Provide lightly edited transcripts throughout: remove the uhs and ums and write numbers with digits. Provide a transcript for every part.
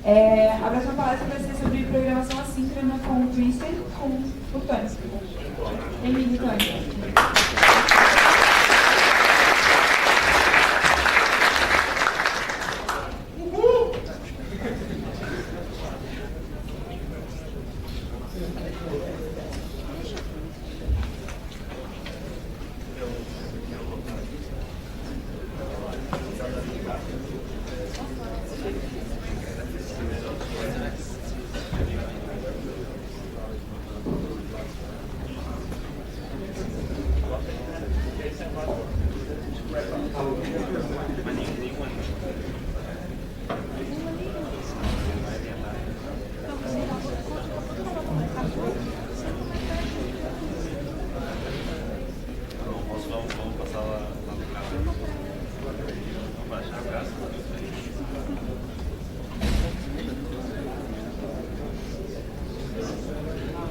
A próxima palestra vai ser sobre programação assíncrona com o Twisted, com o Tony. Emílio Tony.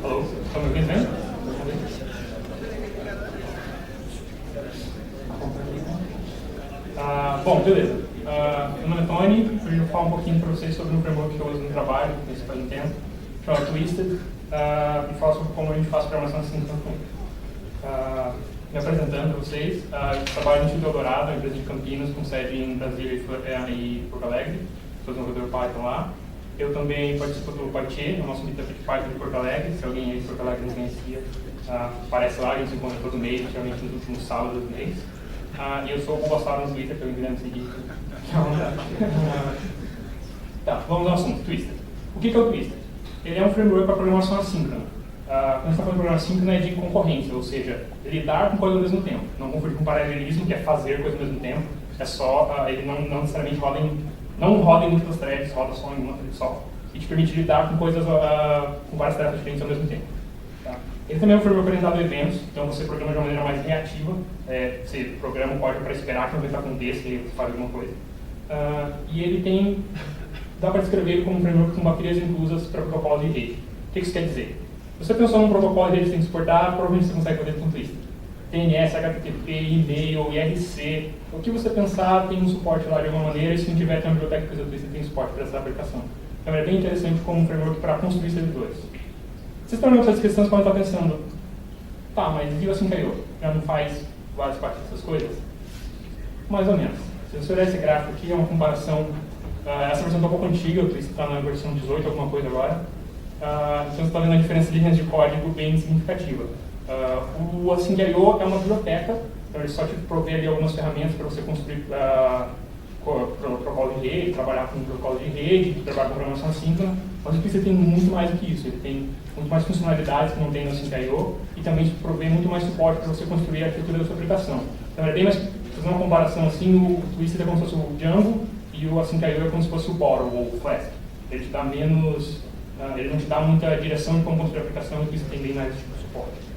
Alô, estão me ouvindo bem? Bom, beleza. Meu nome é Tony, hoje eu vou falar um pouquinho para vocês sobre um framework que eu uso no trabalho, esse faz um tempo, chama Twisted, e falar sobre como a gente faz programação assíncrona com ele. Me apresentando para vocês, eu trabalho no Instituto Eldorado, uma empresa de Campinas, com sede em Brasília e Porto Alegre, sou desenvolvedor Python lá. Eu também participo do Partie, o nosso meetup de Python de Porto Alegre. Se alguém aí de Porto Alegre não conhecia, aparece lá, a gente se encontra todo mês, geralmente nos últimos sábados do mês. E eu sou o Bobassaro no Twitter, pelo Guilherme seguir. Tá, vamos ao assunto, Twisted. O que é o Twisted? Ele é um framework para programação assíncrona. Quando a gente está falando de programação assíncrona é de concorrência, ou seja, lidar com coisas ao mesmo tempo. Não confundir com paralelismo, que é fazer coisas ao mesmo tempo. É só, ele não necessariamente roda em múltiplas threads, roda só em uma thread só. E te permite lidar com coisas, com várias tarefas diferentes ao mesmo tempo. Tá? Ele também é um framework orientado a eventos, então você programa de uma maneira mais reativa. Você programa o código para esperar que um evento aconteça e você faz alguma coisa. E ele dá para descrever ele como um framework com baterias inclusas para protocolos de rede. O que isso quer dizer? Se você pensou num protocolo de rede que tem que suportar, provavelmente você consegue fazer com Twisted. DNS, HTTP, e-mail, IRC, o que você pensar tem um suporte lá de alguma maneira, e se não tiver, tem uma biblioteca que você tem suporte para essa aplicação. Então é bem interessante como um framework para construir servidores. Vocês estão olhando essas questões quando estão pensando, tá, mas e o async.io? Já não faz várias partes dessas coisas? Mais ou menos. Se você olhar esse gráfico aqui, é uma comparação, essa versão está um pouco antiga, o Twisted está na versão 18, alguma coisa agora. Então você está vendo a diferença de linhas de código bem significativa. O async.io é uma biblioteca, então ele só te provê ali algumas ferramentas para você construir protocolo de rede, trabalhar com protocolo de rede, trabalhar com programação assíncrona, mas o Twisted tem muito mais do que isso, ele tem muito mais funcionalidades que não tem no async.io e também te provê muito mais suporte para você construir a arquitetura da sua aplicação. Então é bem mais, fazendo uma comparação assim, o Twisted é como se fosse o Django e o async.io é como se fosse o Bottle ou o Flask. Ele te dá menos, ele não te dá muita direção de como construir a aplicação e o Twisted tem bem mais tipo de suporte.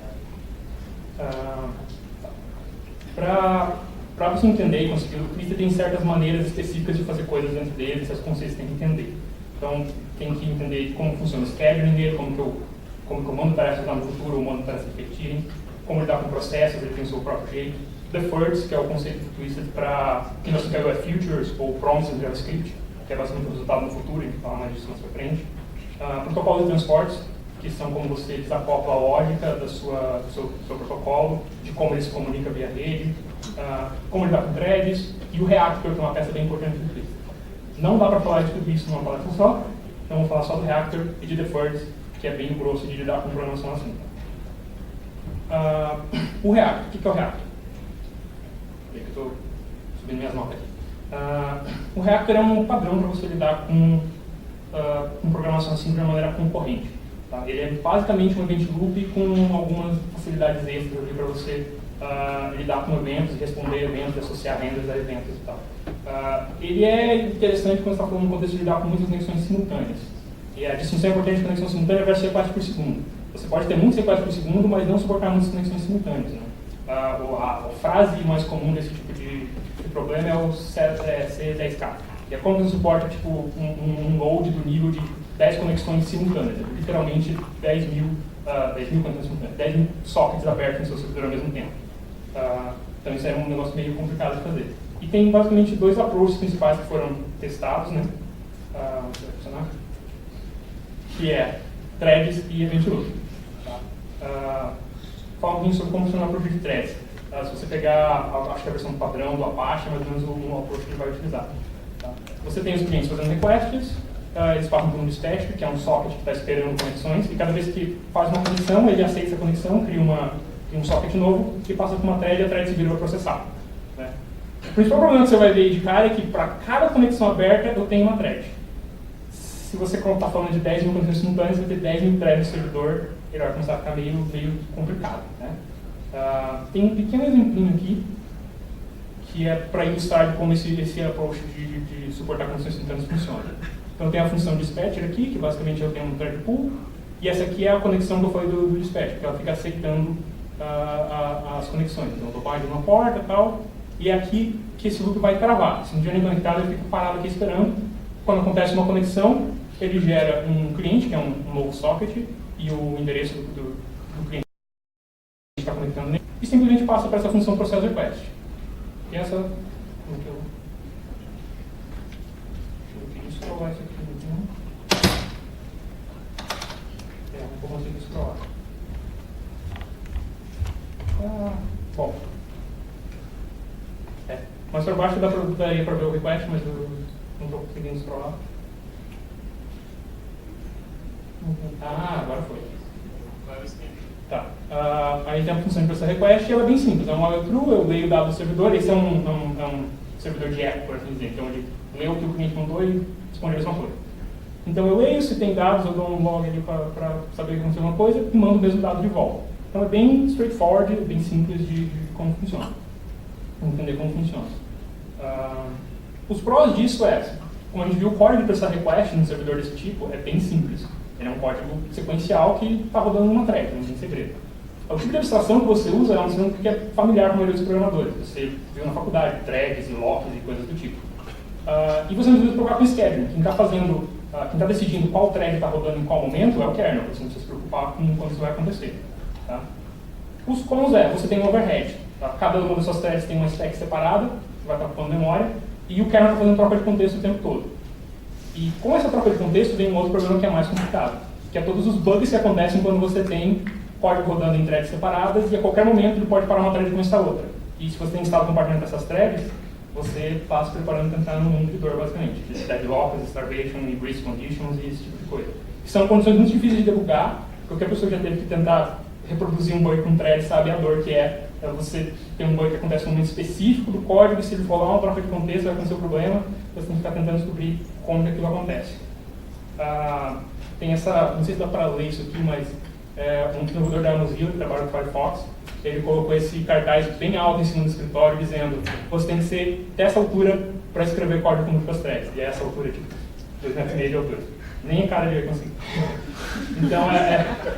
Para você entender e conseguir, o Twisted tem certas maneiras específicas de fazer coisas dentro dele, esses conceitos tem que entender. Então, tem que entender como funciona o scheduling dele, como que eu mando tarefas lá no futuro, ou mando tarefas repetirem, como lidar com processos, ele tem o seu próprio jeito. Deferreds, que é o conceito do Twisted para quem não se é futures ou promises em JavaScript, que é basicamente o resultado no futuro, a gente fala mais disso mais pra frente. Protocolos de transportes, que são como você desacopla a lógica do seu protocolo, de como ele se comunica via rede, como lidar com threads, e o Reactor, que é uma peça bem importante do Twisted. Não dá para falar de tudo isso numa palestra só, então vou falar só do Reactor e de Deferreds, que é bem grosso de lidar com programação assim. O Reactor, o que é o Reactor? Eu estou subindo minhas notas aqui. O Reactor é um padrão para você lidar com programação assim de uma maneira concorrente. Tá? Ele é basicamente um event loop com algumas facilidades extras para você lidar com eventos, responder eventos, associar renders a eventos e tal. Ele é interessante quando você está falando no contexto de lidar com muitas conexões simultâneas. E a distinção importante de conexão simultânea vai ser request por segundo. Você pode ter muitos requests por segundo, mas não suportar muitas conexões simultâneas. Né? A frase mais comum desse tipo de problema é o C10K. Que é como você suporta tipo, um load do nível de 10 conexões simultâneas. Literalmente 10 mil conexões simultâneas, 10 mil sockets abertos no seu servidor ao mesmo tempo. Então isso é um negócio meio complicado de fazer. E tem basicamente dois approaches principais que foram testados, né? Vai funcionar? Que é threads e event loop. Tá? Fala um pouquinho sobre como funciona o approach de threads. Se você pegar, acho que a versão padrão do Apache, é mais ou menos o approach que ele vai utilizar. Tá? Você tem os clientes fazendo requests, eles passam por um dispatcher, que é um socket que está esperando conexões, e cada vez que faz uma conexão, ele aceita essa conexão, cria um socket novo, que passa por uma thread e a thread seguinte vai processar. Né? O principal problema que você vai ver de cara é que para cada conexão aberta eu tenho uma thread. Se você está falando de 10 mil conexões simultâneas, vai ter 10 mil threads no servidor, ele vai começar a ficar meio complicado. Né? Tem um pequeno exemplinho aqui, que é para ilustrar como esse approach de suportar conexões simultâneas funciona. Então tem a função dispatcher aqui, que basicamente eu tenho um thread pool, e essa aqui é a conexão que eu falei do dispatcher, que ela fica aceitando as conexões. Então eu estou binding uma porta e tal, e é aqui que esse loop vai travar. Se não tiver nem conectado, ele fica parado aqui esperando. Quando acontece uma conexão, ele gera um cliente, que é um novo socket, e o endereço do cliente que está conectando nele, e simplesmente passa para essa função process request. E essa... Deixa eu scrollar isso aqui. Não vou conseguir scrollar. Bom. Mais para baixo daria para ver o request, mas eu não estou conseguindo scrollar. Agora foi. Tá. Aí tem a função de processar request e ela é bem simples. É um while true, eu leio o dado do servidor, esse é um servidor de echo, por assim dizer. Então ele lê o que o cliente mandou e responde a mesma coisa. Então eu leio, se tem dados, eu dou um log ali para saber que aconteceu uma coisa e mando o mesmo dado de volta. Então é bem straightforward, bem simples de como funciona. Vamos entender como funciona. Os prós disso como a gente viu, o código de processar request num servidor desse tipo é bem simples. Ele é um código sequencial que está rodando numa thread, não tem segredo. O tipo de abstração que você usa é uma abstração que é familiar com a maioria dos programadores. Você viu na faculdade, threads e locks e coisas do tipo. E você não precisa preocupar com scheduling. Quem está decidindo qual thread está rodando em qual momento é o kernel. Você não precisa se preocupar com quando isso vai acontecer. Tá? Os cons você tem um overhead. Tá? Cada uma das suas threads tem uma stack separada, que vai estar ocupando memória, e o kernel está fazendo troca de contexto o tempo todo. E com essa troca de contexto vem um outro problema que é mais complicado, que é todos os bugs que acontecem quando você tem código rodando em threads separadas e a qualquer momento ele pode parar uma thread e começar outra. E se você tem instalado compartilhamento dessas threads, você está se preparando para entrar no mundo de dor, basicamente. Deadlocks, starvation, breach conditions e esse tipo de coisa. São condições muito difíceis de debugar. Qualquer pessoa que já teve que tentar reproduzir um bug com thread sabe a dor que é você ter um bug que acontece num momento específico do código e se ele for lá uma troca de contexto vai acontecer o problema, você tem que ficar tentando descobrir como que aquilo acontece. Tem essa, não sei se dá para ler isso aqui, mas um desenvolvedor da Mozilla que trabalha com Firefox, ele colocou esse cartaz bem alto em cima do escritório dizendo você tem que ser dessa altura para escrever código com múltiplas threads. E é essa altura, tipo, 2,5 metros de altura. Nem a cara dele vai conseguir. Então,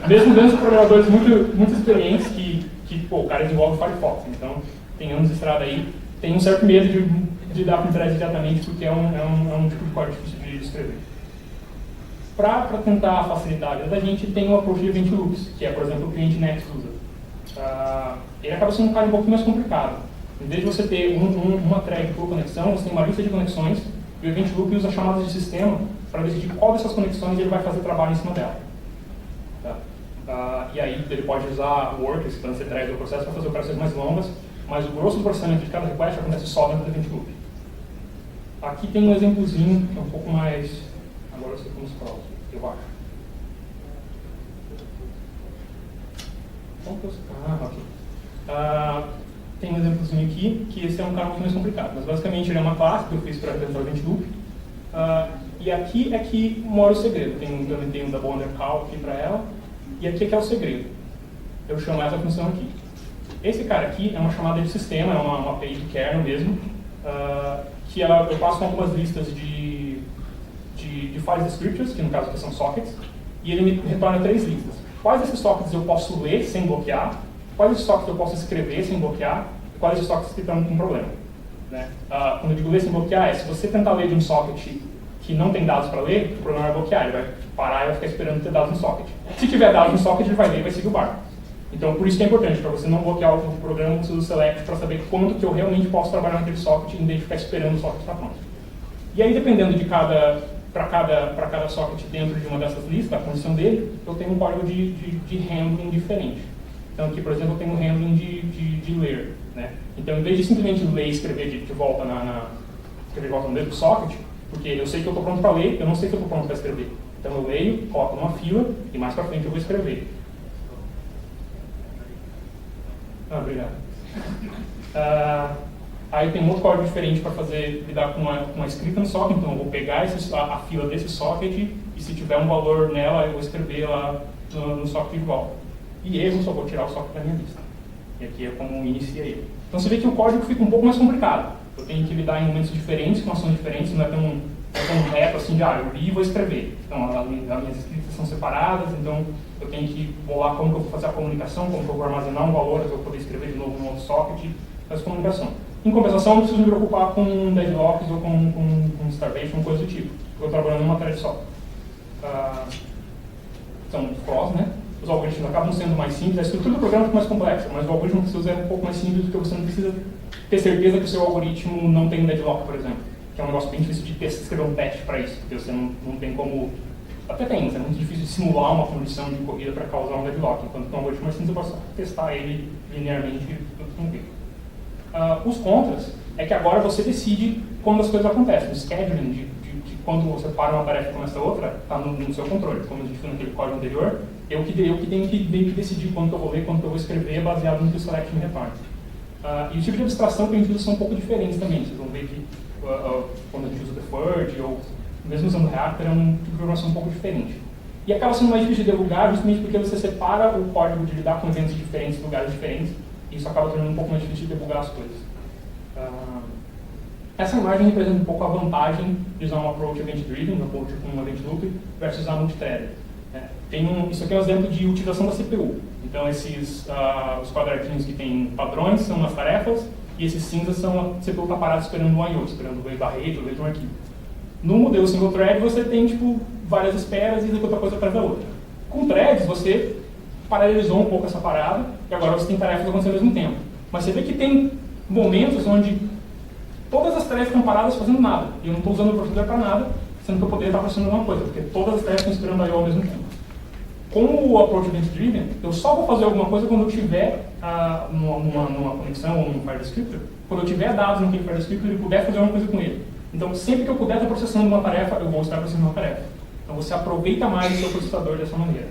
mesmo dentro de programadores muito experientes que o cara desenvolve Firefox, então tem anos de estrada aí, tem um certo medo de dar com threads diretamente porque é um tipo de código difícil de escrever. Para tentar facilitar a vida da gente, tem o approach de event loops, que é, por exemplo, o cliente Next usa. Ele acaba sendo um cara um pouquinho mais complicado. Em vez de você ter uma thread por conexão, você tem uma lista de conexões e o event loop usa chamadas de sistema para decidir qual dessas conexões ele vai fazer trabalho em cima dela. E aí ele pode usar workers, para ser thread do processo, para fazer operações mais longas, mas o grosso do processamento de cada request acontece só dentro do event loop. Aqui tem um exemplozinho que é um pouco mais... Agora eu sei como scroll, eu acho. Ok. Tem um exemplozinho aqui, que esse é um cara um pouco mais complicado, mas basicamente ele é uma classe que eu fiz para representar o event loop. E aqui é que mora o segredo. Eu implementei um double undercall aqui para ela, e aqui é que é o segredo. Eu chamo essa função aqui. Esse cara aqui é uma chamada de sistema, é uma API de kernel mesmo, que eu passo com algumas listas de file descriptors, que no caso aqui são sockets, e ele me retorna 3 listas. Quais desses sockets eu posso ler sem bloquear, quais desses sockets eu posso escrever sem bloquear, e quais desses sockets que estão com problema. Né? Quando eu digo ler sem bloquear, se você tentar ler de um socket que não tem dados para ler, o programa vai bloquear, ele vai parar e vai ficar esperando ter dados no socket. Se tiver dados no socket, ele vai ler e vai seguir o barco. Então, por isso que é importante, para você não bloquear o programa, você usa o select para saber quando que eu realmente posso trabalhar naquele socket, em vez de ficar esperando o socket estar pronto. E aí, dependendo de cada para cada socket dentro de uma dessas listas, a condição dele, eu tenho um código de handling diferente. Então aqui, por exemplo, eu tenho um handling de ler. Né? Então, em vez de simplesmente ler e escrever de volta escrever de volta no mesmo socket, porque eu sei que eu estou pronto para ler, eu não sei que eu estou pronto para escrever. Então eu leio, coloco numa fila e mais para frente eu vou escrever. Obrigado. Aí tem um outro código diferente para lidar com uma escrita no socket, então eu vou pegar a fila desse socket e se tiver um valor nela eu vou escrever lá no socket de volta. E erro, só vou tirar o socket da minha lista. E aqui é como inicia ele. Então você vê que o código fica um pouco mais complicado. Eu tenho que lidar em momentos diferentes, com ações diferentes, não é tão reto assim de, eu li e vou escrever. Então as minhas escritas são separadas, então eu tenho que bolar como que eu vou fazer a comunicação, como que eu vou armazenar um valor para eu poder escrever de novo no outro socket, fazer comunicação. Em compensação, eu não preciso me preocupar com deadlocks ou com starvation, coisa do tipo. Eu estou trabalhando em uma thread só. São cross, né? Os algoritmos acabam sendo mais simples, a estrutura do programa fica mais complexa, mas o algoritmo que você usa é um pouco mais simples porque você não precisa ter certeza que o seu algoritmo não tem deadlock, por exemplo. Que é um negócio bem difícil de escrever um teste para isso, porque você não tem como... Até tem, mas é muito difícil de simular uma condição de corrida para causar um deadlock, enquanto que um algoritmo mais simples você pode só testar ele linearmente e tudo tranquilo. Os contras é que agora você decide quando as coisas acontecem. O scheduling de quando você para uma tarefa e começa outra está no seu controle. Como a gente viu naquele código anterior, eu que tenho que decidir quando que eu vou ler, quando que eu vou escrever, baseado no que o select me retorna. E os tipos de abstração que a gente usa são um pouco diferentes também. Vocês vão ver que quando a gente usa deferred, ou mesmo usando Reactor, é um tipo de programação um pouco diferente. E acaba sendo mais difícil de debugar justamente porque você separa o código de lidar com eventos diferentes, lugares diferentes, e isso acaba tornando um pouco mais difícil de debugar as coisas. Essa imagem representa um pouco a vantagem de usar um approach event-driven, um approach com um event loop, versus usar multithread. Isso aqui é um exemplo de utilização da CPU. Então, os quadradinhos que tem padrões são as tarefas, e esses cinzas são a CPU está parada esperando um I/O, esperando o wave da rede, o wave de um arquivo. No modelo single thread, você tem várias esperas e executa coisa atrás da outra. Com threads, você paralelizou um pouco essa parada, e agora você tem tarefas acontecendo ao mesmo tempo. Mas você vê que tem momentos onde todas as tarefas estão paradas fazendo nada. E eu não estou usando o processador para nada, sendo que eu poderia estar fazendo alguma coisa, porque todas as tarefas estão esperando I/O ao mesmo tempo. Com o approach event-driven, eu só vou fazer alguma coisa quando eu tiver numa conexão ou num file descriptor, quando eu tiver dados naquele file descriptor e puder fazer alguma coisa com ele. Então, sempre que eu puder estar processando uma tarefa, eu vou estar processando uma tarefa. Então, você aproveita mais o seu processador dessa maneira.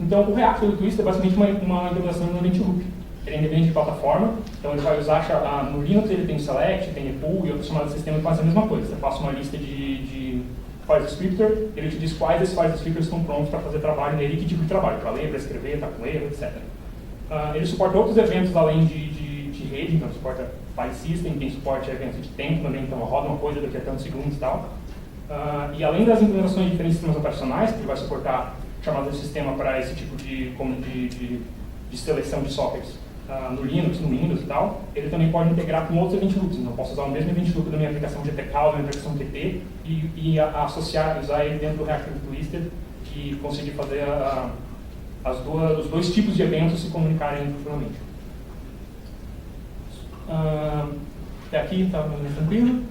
Então, o Reactor do Twister é basicamente uma implementação no event loop. Ele é independente de plataforma, então ele vai usar, no Linux ele tem select, tem repo e outros chamados de sistema que fazem a mesma coisa. Você passa uma lista de file descriptor, ele te diz quais desses file descriptors estão prontos para fazer trabalho nele e que tipo de trabalho, para ler, para escrever, está com erro, etc. Ele suporta outros eventos além de rede, então suporta file system, tem suporte a eventos de tempo também, então roda uma coisa daqui a tantos segundos e tal. E além das implementações de diferentes sistemas operacionais, que ele vai suportar chamadas de sistema para esse tipo de seleção de sockets no Linux, no Windows e tal, ele também pode integrar com outros event loops. Então, eu posso usar o mesmo event loop da minha aplicação GTK ou da minha aplicação QT e associar, usar ele dentro do Reactor Twisted e conseguir fazer os dois tipos de eventos se comunicarem futuramente. Até aqui está mais tranquilo.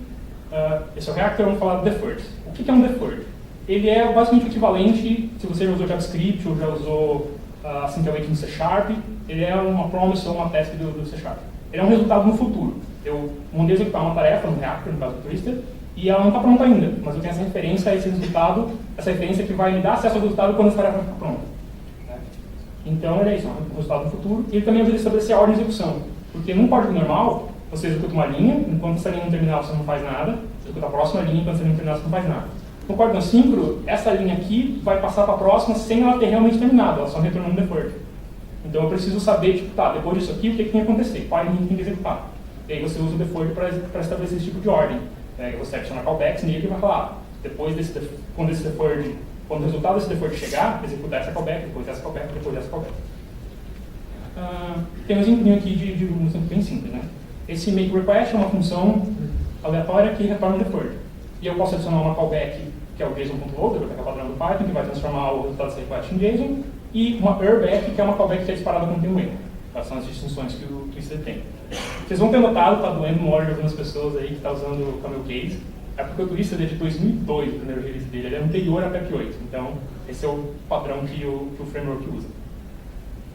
Esse é o Reactor, vamos falar do deferred. O que é um deferred? Ele é basicamente o equivalente, se você já usou JavaScript ou já usou Sync-Await no C#, ele é uma promise ou uma task do C#. Ele é um resultado no futuro. Eu mandei executar uma tarefa no Reactor, no caso do Twister, e ela não está pronta ainda, mas eu tenho essa referência a esse resultado, essa referência que vai me dar acesso ao resultado quando essa tarefa ficar pronta. Então, ele é isso, um resultado no futuro. E ele também ajuda a estabelecer a ordem de execução. Porque num código normal, você executa uma linha, enquanto essa linha não terminar você não faz nada, você executa a próxima linha, enquanto essa linha não terminar você não faz nada. No código assíncrono, essa linha aqui vai passar para a próxima sem ela ter realmente terminado, ela só retornou um deferred. Então eu preciso saber, depois disso aqui, o que tem que acontecer, qual linha tem que executar. E aí você usa o deferred para estabelecer esse tipo de ordem. Você adiciona callbacks nele e vai falar, quando o resultado desse deferred chegar, executar essa callback, depois essa callback, depois essa callback. Tem um exemplo aqui de um exemplo bem simples, né? Esse make request é uma função aleatória que retorna um deferred. E eu posso adicionar uma callback, que é o JSON.loader, que é o padrão do Python, que vai transformar o resultado desse request em JSON, e uma errback, que é uma callback que é disparada quando tem um erro. Essas são as distinções que o Twister tem. Vocês vão ter notado, está doendo no olho de algumas pessoas aí que está usando o Camel Case, É porque o Twisted é de 2002, o primeiro release dele, ele é anterior a PEP 8. Então, esse é o padrão que o framework usa.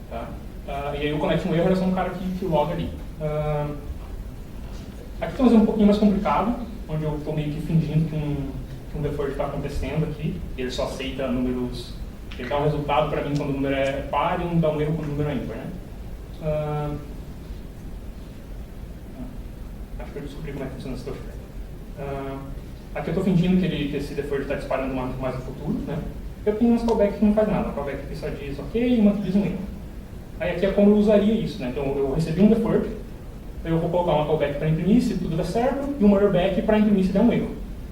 Tá? E aí o connect um erro era só um cara que loga ali. Aqui tem um pouquinho mais complicado, onde eu estou meio que fingindo que um default está acontecendo aqui. Ele só aceita números. Ele dá um resultado para mim quando o número é par e dá um erro quando o número é ímpar, né? Acho que eu descobri como é que funciona esse default. Aqui eu estou fingindo que esse default está disparando mais no futuro, né? Eu tenho uns callbacks que não faz nada. O callback aqui só diz ok e uma que diz um erro. Aí aqui é como eu usaria isso, né? Então eu recebi um default, eu vou colocar uma callback para imprimir se tudo der certo e um murderback para imprimir se der um erro.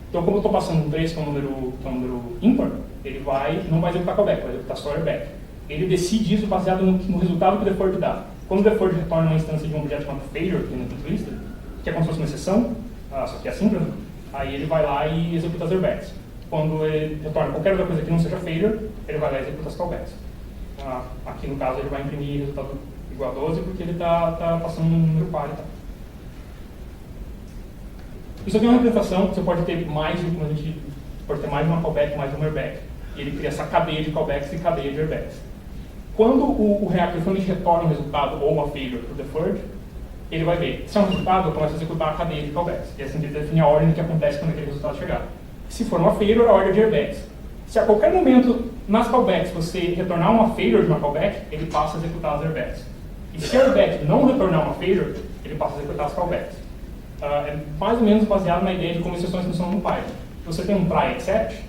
Então como eu estou passando um 3 que é um número ímpar, ele não vai executar callback, vai executar só back. Ele decide isso baseado no resultado que o default dá. Quando o default retorna uma instância de um objeto chamado failure, aqui no Twisted, que é como se fosse uma exceção, só que é assíncrono, aí ele vai lá e executa as airbacks. Quando ele retorna qualquer outra coisa que não seja failure, ele vai lá e executa as callbacks. Aqui no caso ele vai imprimir resultado igual a 12 porque ele está passando um número par e tal. Isso aqui é uma representação que você pode ter mais de uma callback, mais de um airback. E ele cria essa cadeia de callbacks e cadeia de airbags. Quando o Reactor finalmente retorna um resultado ou uma failure para o deferred, ele vai ver, se é um resultado, eu começo a executar a cadeia de callbacks. E assim ele define a ordem que acontece quando aquele resultado chegar. Se for uma failure, a ordem de airbags. Se a qualquer momento nas callbacks você retornar uma failure de uma callback, ele passa a executar as airbags. E se a airback não retornar uma failure, ele passa a executar as callbacks. É mais ou menos baseado na ideia de como exceções funcionam no Python. Você tem um try except,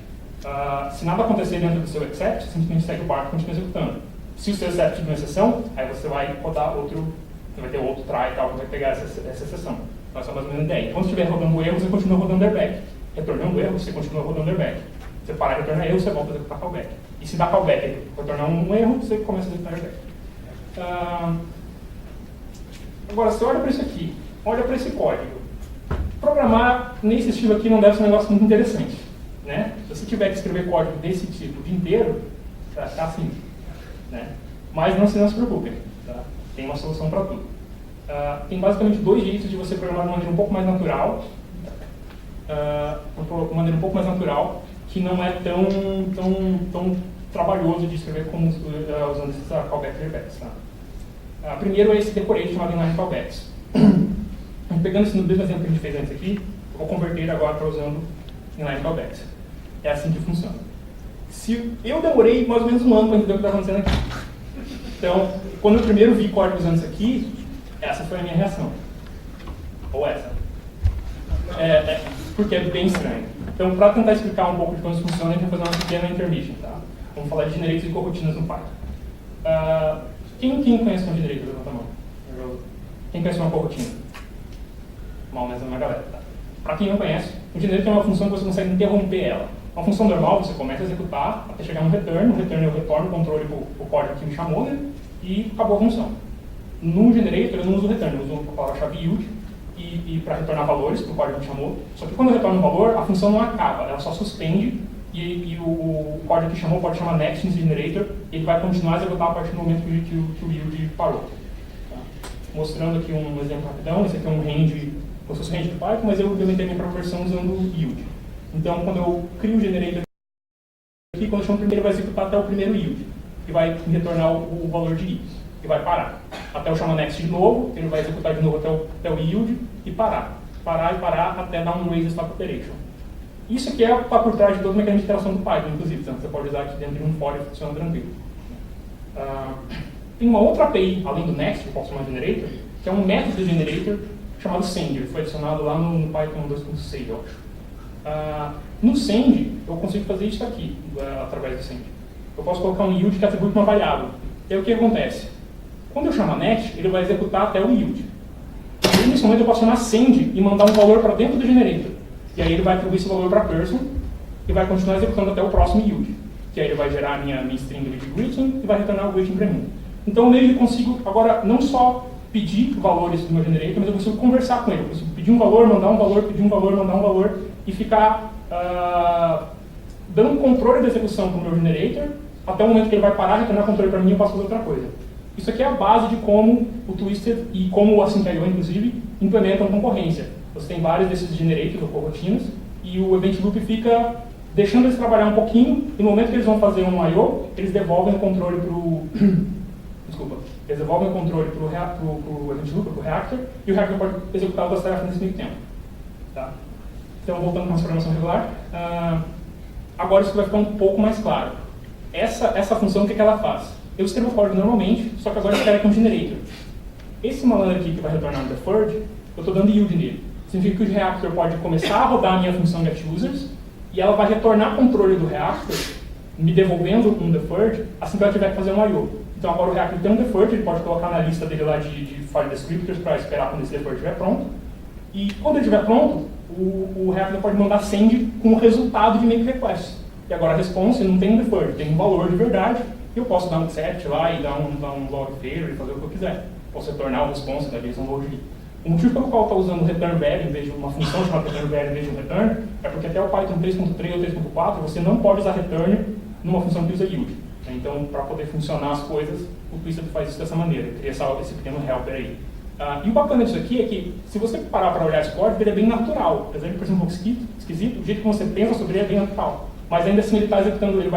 se nada acontecer dentro do seu except, você simplesmente segue o barco e continua executando. Se o seu except tiver uma exceção, aí você vai rodar outro, você vai ter outro try e tal, que vai pegar essa exceção. Então essa é mais ou menos a ideia. Enquanto estiver rodando erro, você continua rodando airback. Retornando erro, você continua rodando airback. Você parar de retornar erro, você volta a executar callback. E se dá callback e retornar um erro, você começa a executar airback. Agora, você olha para isso aqui, olha para esse código. Programar nesse estilo aqui não deve ser um negócio muito interessante. Né? Se você tiver que escrever código desse tipo o dia inteiro, vai ficar assim. Né? Mas não se preocupem, tá? Tem uma solução para tudo. Tem basicamente dois jeitos de você programar de uma maneira um pouco mais natural, que não é tão trabalhoso de escrever como usando esses callbacks e airbags. Tá? Primeiro é esse decorate chamado inline callbacks. Pegando esse mesmo exemplo que a gente fez antes aqui, eu vou converter agora para usando inline callbacks. É assim que funciona. Eu demorei mais ou menos um ano para entender o que está acontecendo aqui. Então, quando eu primeiro vi código usando isso aqui, essa foi a minha reação. Ou essa. Porque é bem estranho. Então, para tentar explicar um pouco de como isso funciona, a gente vai fazer uma pequena intermission. Tá? Vamos falar de generators e corrotinas no Python. Quem conhece um generator? Levanta a mão. Quem conhece uma corrotina? Mal nessa minha galera. Tá? Para quem não conhece, o generator é uma função que você consegue interromper ela. Uma função normal, você começa a executar até chegar no return. No return eu retorno o controle para o código que me chamou, né? E acabou a função. No generator eu não uso o return, eu uso a palavra-chave yield e para retornar valores para o código que me chamou. Só que quando eu retorno o valor, a função não acaba, ela só suspende e o código que chamou pode chamar next nesse generator e ele vai continuar a executar a partir do momento que o yield parou. Tá? Mostrando aqui um exemplo rapidão, esse aqui é um range, como se fosse range do Python, mas eu implementei minha própria versão usando yield. Então, quando eu crio o generator aqui, quando eu chamo o primeiro, vai executar até o primeiro yield e vai retornar o valor de yield e vai parar. Até eu chamar next de novo, ele vai executar de novo até o yield e parar. Parar e parar até dar um raise stop operation. Isso aqui é por trás de todo o mecanismo de interação do Python, inclusive. Então, você pode usar aqui dentro de um for e funciona tranquilo. Tem uma outra API, além do next, que eu posso chamar generator, que é um método de generator chamado send. Ele foi adicionado lá no Python 2.6, eu acho. No send, eu consigo fazer isso aqui, através do send. Eu posso colocar um yield que atribui uma variável. E aí o que acontece? Quando eu chamar next, ele vai executar até o yield. E nesse momento eu posso chamar send e mandar um valor para dentro do generator. E aí ele vai atribuir esse valor para a person e vai continuar executando até o próximo yield. Que aí ele vai gerar a minha string de greeting e vai retornar o greeting para mim. Então eu meio que consigo agora não só pedir valores do meu generator, mas eu consigo conversar com ele. Eu consigo pedir um valor, mandar um valor, pedir um valor, mandar um valor e ficar dando controle da execução para o meu generator até o momento que ele vai parar, retornar controle para mim e eu posso fazer outra coisa. Isso aqui é a base de como o Twisted e como o Async.io, inclusive, implementam concorrência. Você tem vários desses generators ou corrotinas e o event loop fica deixando eles trabalhar um pouquinho, e no momento que eles vão fazer um I/O, eles devolvem o controle para o desculpa, eles devolvem o controle para o event loop, para o reactor, e o reactor pode executar outras tarefas nesse meio tempo. Tá? Então, voltando para a nossa programação regular, agora isso vai ficar um pouco mais claro. Essa função, o que ela faz? Eu escrevo o código normalmente, só que agora eu espero aqui um generator. Esse malandro aqui que vai retornar no deferred, eu estou dando yield nele. Significa que o reactor pode começar a rodar a minha função getUsers, e ela vai retornar controle do reactor, me devolvendo um deferred, assim que ela tiver que fazer um I/O. Então agora o reactor tem um deferred, ele pode colocar na lista dele lá de file descriptors para esperar quando esse deferred estiver pronto. E quando ele estiver pronto, o reactor pode mandar send com o resultado de make request. E agora a response não tem um deferred, tem um valor de verdade, e eu posso dar um accept lá e dar um log failure e fazer o que eu quiser. Posso retornar o response da JSON load. O motivo pelo qual está usando o return value em vez de uma função chamada return value em vez de um return é porque até o Python 3.3 ou 3.4 você não pode usar return numa função que usa yield. Então, para poder funcionar as coisas, o Twisted faz isso dessa maneira, cria esse pequeno helper aí. E o bacana disso aqui é que, se você parar para olhar esse código, ele é bem natural. Apesar de parecer um pouco esquisito, o jeito que você pensa sobre ele é bem natural. Mas ainda assim ele vai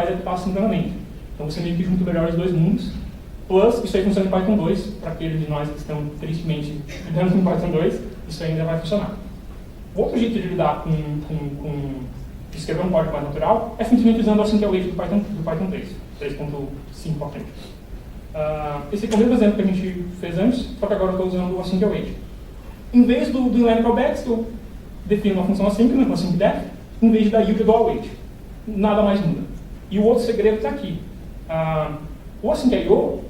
executar sincronamente. Então você meio que junta o melhor dos dois mundos. Plus, isso aí funciona em Python 2, para aqueles de nós que estão tristemente lidando com Python 2, isso ainda vai funcionar. O outro jeito de lidar com escrever um código mais natural é simplesmente usando o async await do Python 3, 3.5 para frente. Esse aqui é o mesmo exemplo que a gente fez antes, só que agora eu estou usando o async await. Em vez do inline callbacks, eu defino uma função assíncrona com async def, em vez de dar yield do await. Nada mais muda. E o outro segredo está aqui. O async I/O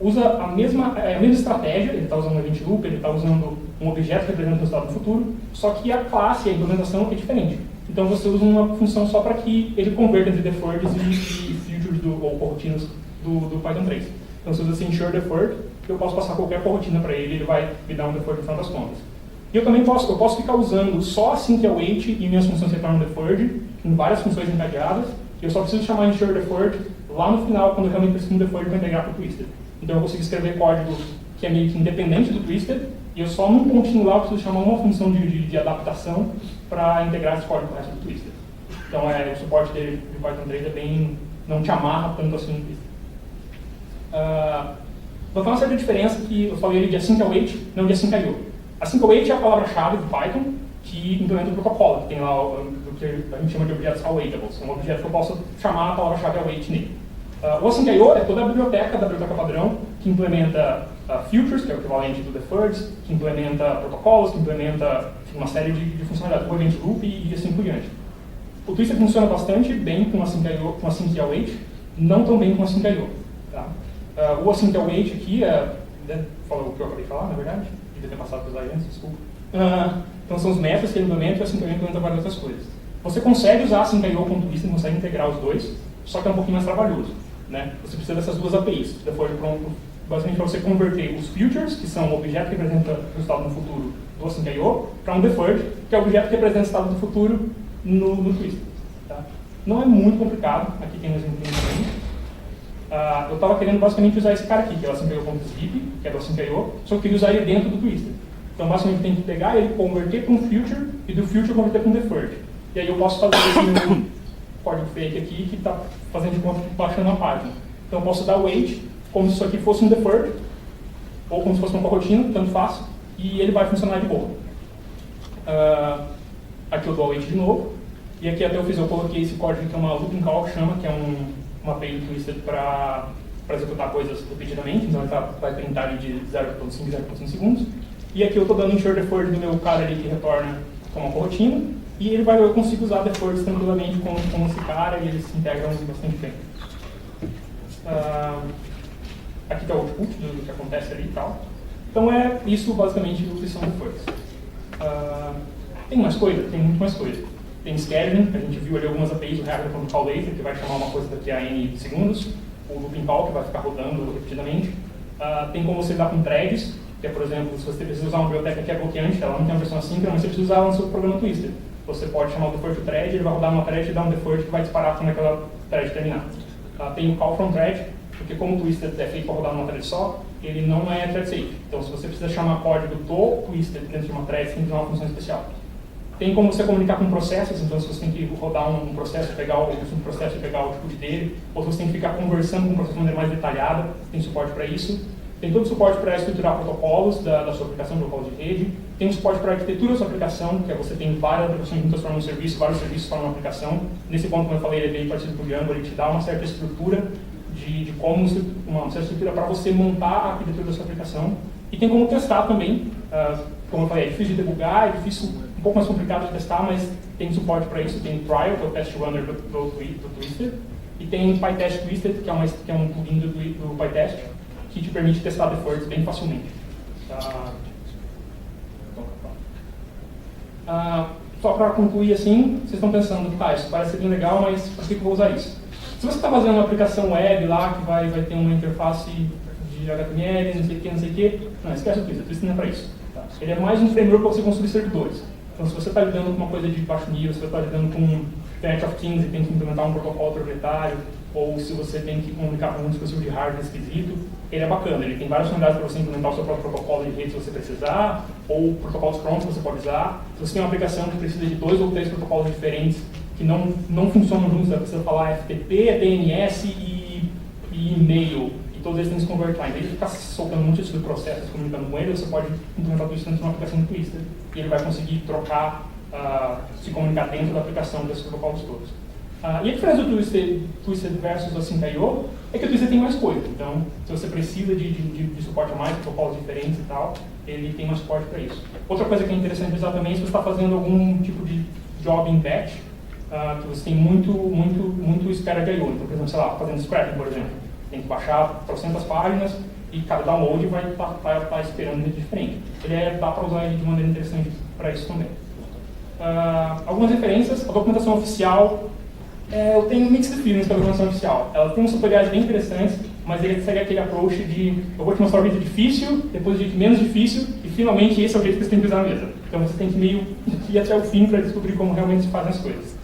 usa a mesma estratégia, ele está usando um event loop, ele está usando um objeto que representa o resultado do futuro, só que a classe e a implementação é diferente. Então você usa uma função só para que ele converta entre deferreds e futures ou coroutinas do Python 3. Então você usa assim, ensure deferred, eu posso passar qualquer coroutina para ele vai me dar um deferred no final das contas. E eu também posso ficar usando só async await e minhas funções retornam deferred, em várias funções encadeadas, e eu só preciso chamar ensure deferred lá no final, quando eu realmente preciso de um deferred para integrar com o Twisted. Então eu consigo escrever código que é meio que independente do Twisted, e eu só num pontinho lá eu preciso chamar uma função de adaptação para integrar esse código com o resto do Twisted. Então o suporte dele de Python 3 é bem, não te amarra tanto assim no Twisted. Vou falar uma certa diferença que eu falei de async await, não de async I/O. Async await é a palavra-chave do Python que implementa o protocolo, que tem lá o que a gente chama de objetos awaitables, um objeto que eu posso chamar a palavra-chave await nele. O async I/O é toda a biblioteca padrão, que implementa futures, que é o equivalente do deferreds, que implementa protocolos, que implementa uma série de funcionalidades, o event loop e assim por diante. O Twisted funciona bastante bem com async I/O, com async await, não tão bem com async I/O. Tá? O async await aqui falou o que eu acabei de falar, na verdade, devia ter passado para os aí antes, desculpa. Então são os métodos que ele implementa e o async I/O implementa várias outras coisas. Você consegue usar async I/O com o Twisted, consegue integrar os dois, só que é um pouquinho mais trabalhoso. Né? Você precisa dessas duas APIs, depois basicamente para você converter os futures, que são o objeto que representa o resultado no futuro do async I/O, para um deferred, que é o objeto que representa o estado do futuro no Twisted. Tá? Não é muito complicado, aqui tem um exemplo também. Eu estava querendo basicamente usar esse cara aqui, que é o async I/O.zip, que é do async I/O, só que eu queria usar ele dentro do Twisted. Então basicamente tem que pegar ele, converter para um future, e do future converter para um deferred. E aí eu posso fazer esse código fake aqui que está fazendo de conta que baixando a página. Então eu posso dar wait como se isso aqui fosse um deferred, ou como se fosse uma coroutina, tanto faz, e ele vai funcionar de boa. Aqui eu dou await de novo, e aqui até eu coloquei esse código que é uma looping call, que chama, que é uma API do Twisted para executar coisas repetidamente, então ele vai printar de 0.5 a 0.5 segundos. E aqui eu estou dando ensure deferred do meu cara ali que retorna com uma coroutina, e eu consigo usar deferreds tranquilamente com esse cara e eles se integram bastante bem. Aqui está o output do que acontece ali e tal. Então é isso basicamente o que são deferreds. Tem mais coisa? Tem muito mais coisa. Tem scheduling, a gente viu ali algumas APIs, o reactor.call later, que vai chamar uma coisa daqui a n segundos, o looping call, que vai ficar rodando repetidamente. Tem como você lidar com threads, que é, por exemplo, se você precisa usar uma biblioteca que é bloqueante, ela não tem uma versão assíncrona, mas você precisa usar ela no seu programa Twisted. Você pode chamar o deferred thread, ele vai rodar uma thread e dar um deferred que vai disparar quando aquela thread terminar. Tem o call from thread, porque como o Twisted é feito para rodar numa thread só, ele não é thread safe. Então se você precisa chamar código do Twisted dentro de uma thread, você tem que usar uma função especial. Tem como você comunicar com processos, então se você tem que rodar um processo, pegar o subprocesso e pegar o output dele, ou se você tem que ficar conversando com o processo de maneira mais detalhada, tem suporte para isso. Tem todo o suporte para estruturar protocolos da sua aplicação, protocolos de rede. Tem o suporte para a arquitetura da sua aplicação, que é você tem várias aplicações juntas formando um serviço, vários serviços formam uma aplicação. Nesse ponto, como eu falei, ele é bem parecido com o Django, ele te dá uma certa estrutura de como, uma certa estrutura para você montar a arquitetura da sua aplicação. E tem como testar também, como eu falei, é difícil de debugar, é difícil, um pouco mais complicado de testar, mas tem suporte para isso. Tem Trial, que é o test runner do Twisted, e tem PyTest Twisted, que é um plugin do PyTest, que te permite testar defaults bem facilmente. Só para concluir assim, vocês estão pensando, tá, isso parece ser bem legal, mas para que eu vou usar isso? Se você está fazendo uma aplicação web lá, que vai ter uma interface de HTML, não sei o que, não, esquece o Twisted, o Twisted não é para isso. Tá? Ele é mais um framework para você construir servidores. Então, se você está lidando com uma coisa de baixo nível, se você está lidando com Internet of Things e tem que implementar um protocolo proprietário, ou se você tem que comunicar com um dispositivo de hardware esquisito, ele é bacana. Ele tem várias funcionalidades para você implementar o seu próprio protocolo de rede se você precisar, ou protocolos prontos que você pode usar. Se você tem uma aplicação que precisa de 2 ou 3 protocolos diferentes que não funcionam juntos, você precisa falar FTP, DNS e e-mail, e todos eles têm que se converter lá. Em vez de ficar soltando um monte de processos comunicando com ele, você pode implementar tudo isso dentro de uma aplicação de Twisted, e ele vai conseguir trocar, se comunicar dentro da aplicação desses protocolos todos. E a diferença do Twisted versus o Async.io é que o Twisted tem mais coisa. Então, se você precisa de suporte a mais, protocolos diferentes e tal, ele tem mais suporte para isso. Outra coisa que é interessante usar também é se você está fazendo algum tipo de job em batch, que você tem muito scattered I/O. Então, por exemplo, sei lá, fazendo scrapping, por exemplo. Tem que baixar trocentas páginas e cada download vai estar esperando um jeito diferente. Dá para usar ele de maneira interessante para isso também. Algumas referências, a documentação oficial. Eu tenho mixed feelings com a documentação oficial. Ela tem uns tutoriais bem interessantes, mas ele segue aquele approach de eu vou te mostrar o jeito difícil, depois o jeito menos difícil, e finalmente esse é o jeito que você tem que usar mesmo. Então você tem que meio ir até o fim para descobrir como realmente se fazem as coisas.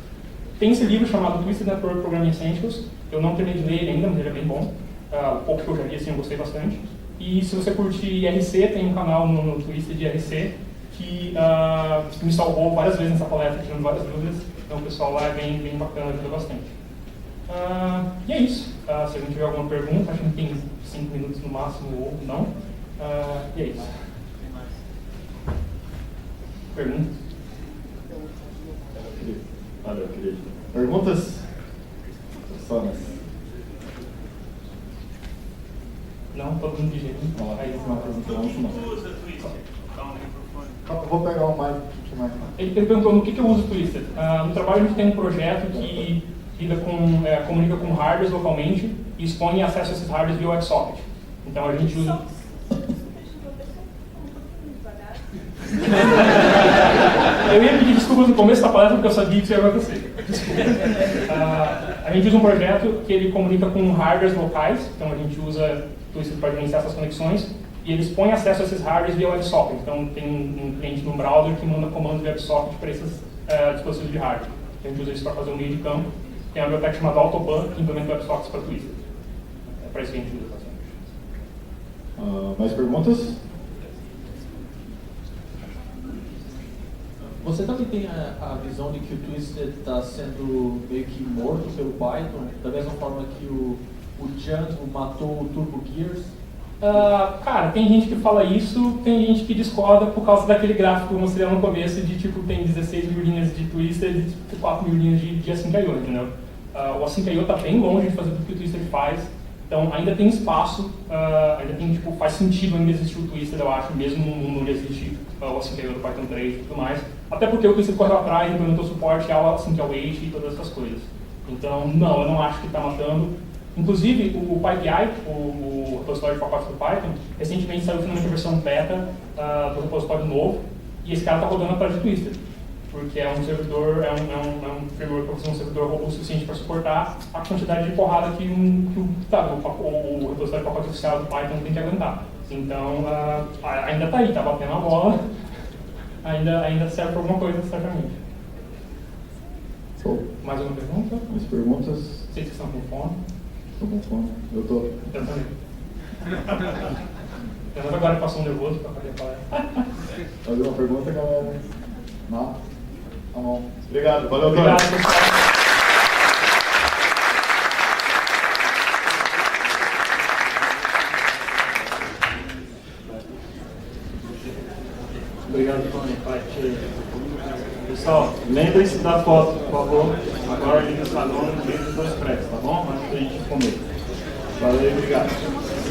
Tem esse livro chamado Twisted Network Programming Essentials. Eu não terminei de ler ele ainda, mas ele é bem bom. O pouco que eu já li, assim, eu gostei bastante. E se você curte IRC, tem um canal no Twisted de IRC que me salvou várias vezes nessa palestra, tirando várias dúvidas. Então o pessoal lá é bem bacana, ajuda bastante. E é isso. Se alguém tiver alguma pergunta, acho que tem 5 minutos no máximo ou não. E é isso. Perguntas? Valeu, querido. Perguntas? Sonas? Não, todo mundo de jeito. Aí, uma pergunta, não. Usa Twisted. Dá um microfone. Eu vou pegar o mic mais. Ele perguntou no que eu uso o Twisted. No trabalho a gente tem um projeto que comunica com hardwares localmente e expõe acesso a esses hardwares via WebSocket. Então a gente usa... Eu ia pedir desculpas no começo da palestra porque eu sabia que isso ia acontecer. A gente usa um projeto que ele comunica com hardwares locais, então a gente usa Twisted para gerenciar essas conexões, e eles põem acesso a esses hardwares via WebSocket. Então tem um cliente no browser que manda comandos via WebSocket para esses dispositivos de hardware. A gente usa isso para fazer um meio de campo. Tem uma biblioteca chamada Autobahn que implementa WebSockets para Twisted. É para isso que a gente usa bastante. Mais perguntas? Você também tem a visão de que o Twisted está sendo meio que morto pelo Python, da mesma forma que o Django matou o Turbo Gears? Cara, tem gente que fala isso, tem gente que discorda por causa daquele gráfico que eu mostrei lá no começo de tipo, tem 16 mil linhas de Twisted e 4 mil linhas de Async.io, entendeu? O Async.io está bem longe de fazer tudo que o Twisted faz, então ainda tem espaço, ainda tem, tipo, faz sentido ainda existir o Twisted, eu acho, mesmo no mundo onde existe o Async.io do Python 3 e tudo mais. Até porque o Twisted correu atrás, implementou suporte ao Async.await e todas essas coisas. Então, não, eu não acho que está matando. Inclusive, o PyPI, o repositório de pacotes do Python, recentemente saiu finalmente a versão beta do repositório novo, e esse cara está rodando atrás de Twisted, porque é um servidor, é um framework para ser um servidor robusto o suficiente para suportar a quantidade de porrada que o repositório de pacotes oficial do Python tem que aguentar. Então, ainda está aí, está batendo a bola, ainda serve para alguma coisa, certamente. Mais uma pergunta? Mais perguntas? Vocês que estão com fome? Estou com fome. Eu tô. Eu também. Eu agora passou um nervoso para fazer a palestra. Fazer uma pergunta, galera? Não? Obrigado, valeu, Tony. Obrigado, pessoal. Obrigado, Tony. Pessoal, lembrem-se da foto, por favor. Agora ali no salão, no meio dos dois prédios, tá bom? Antes da gente comer. Valeu, obrigado.